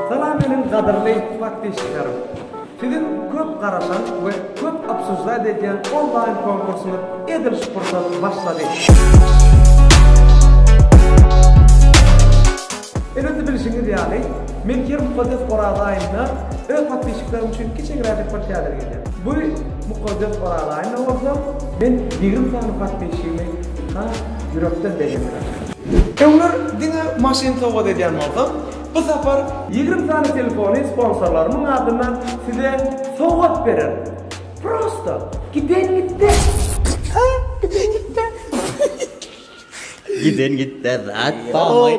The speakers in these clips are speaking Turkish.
Salam benim qadrli vaktişlerim. Sizin köp qaraşan ve köp absuzlar edilen online konkursunu ediliş fırsatı başladı. Elbette bilişiniz yani, men Kerim Mukaddes Qoradayın'da öz vaktişlerim için kiçikrajik bir teatr geldim. Bu Mukaddes Qoradayın'da olsam, men 20 tane vaktişimi yürekten degemirim. Onlar dine maşin soğuk ediyen olsam, bu sefer 20 tane telefonu sponsorlarımın adından size soğuk verir. Prosto. Giden gitti. Giden gitti rahat.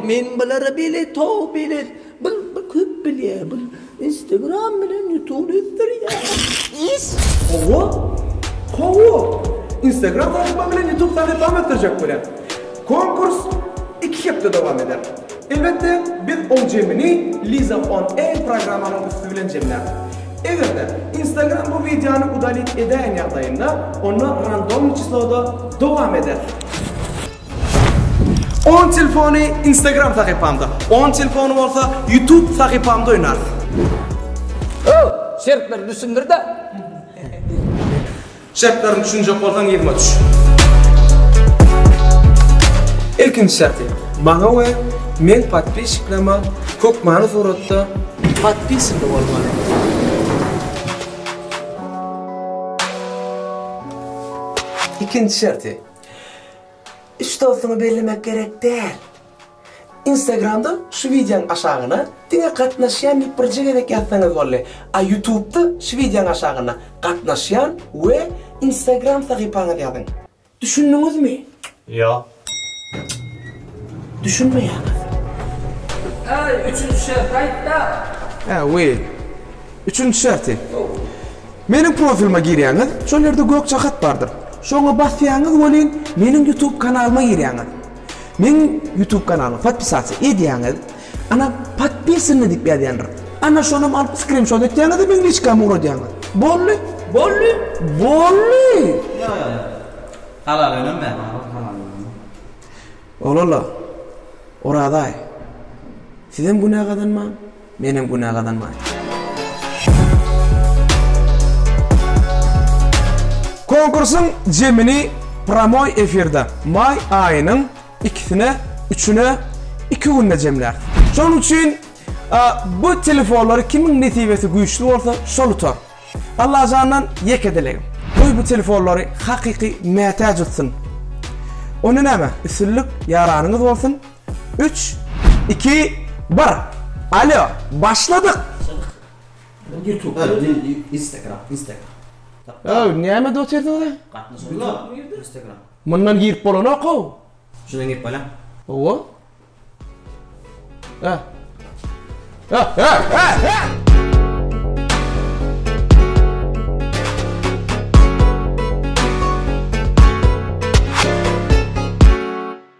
Men bulara bilet, to bilet. Bu köp bilye. Bu Instagram bilen YouTube ya. İs. Kovu. Instagram takipçi bilen YouTube takipçi ettirecek böyle. Konkurs 2 hafta devam eder. Elbette biz o cemini Liza on Air programının üstü bilen cemler. Eğer de Instagram bu videonu udalik eden yaqdayında onu random çisloda devam eder. 10 telefonu Instagram sahipamda, 10 telefonu olsa YouTube sahipamda oynar. Şertler düşündür de. Şartlarını düşünecek olsan yerime düş. İlkinci şartı, bana ve men подписчиклама көкманы суратта подписаны болмады. İkinci şartı, işte olsunu belirlemek gerek değil. Instagram'da şu videonun aşağına dine katnaşyan bir proje gerek yazsanız olur. YouTube'da şu videonun aşağına katnaşyan ve Instagram sahipanı yazın. Düşündünüz mü? Ya. Düşünme ya. Üçüncü şart aytta. Üçüncü şartı. Benim profilime girýäňiz, şol ýerde gök çakat bardyr. Şoňa basýaňyz bolan mening YouTube kanalyma girýäňiz. Men YouTube kanalyma подписаться edýäňiz. Ana подписаны diýip ýazýandyr. Ana şonu alyp screenshot etýäňiz, meň liçkamy uradýaňiz. Bolly. Ya. Halal önüm ben. Olala. Oraday. Sizin günahdanma, benim günahdanma. Konkursun cemini promoy efirde may ayının 2'sine, 3'üne, 2 gününe cemler. Şonun için bu telefonları kimin netivesi güçlü olsa şolu tor. Allah canından yek edelim. Bu telefonları hakiki mehtaç etsin. Onun näme? Üsünlük yaranınız olsun. 3, 2, 1. Alo, başladık. YouTube. Instagram. Näme doterde o? Instagram. Mundan girip bolan oku. Şuna girip bolan. Owo? Ha.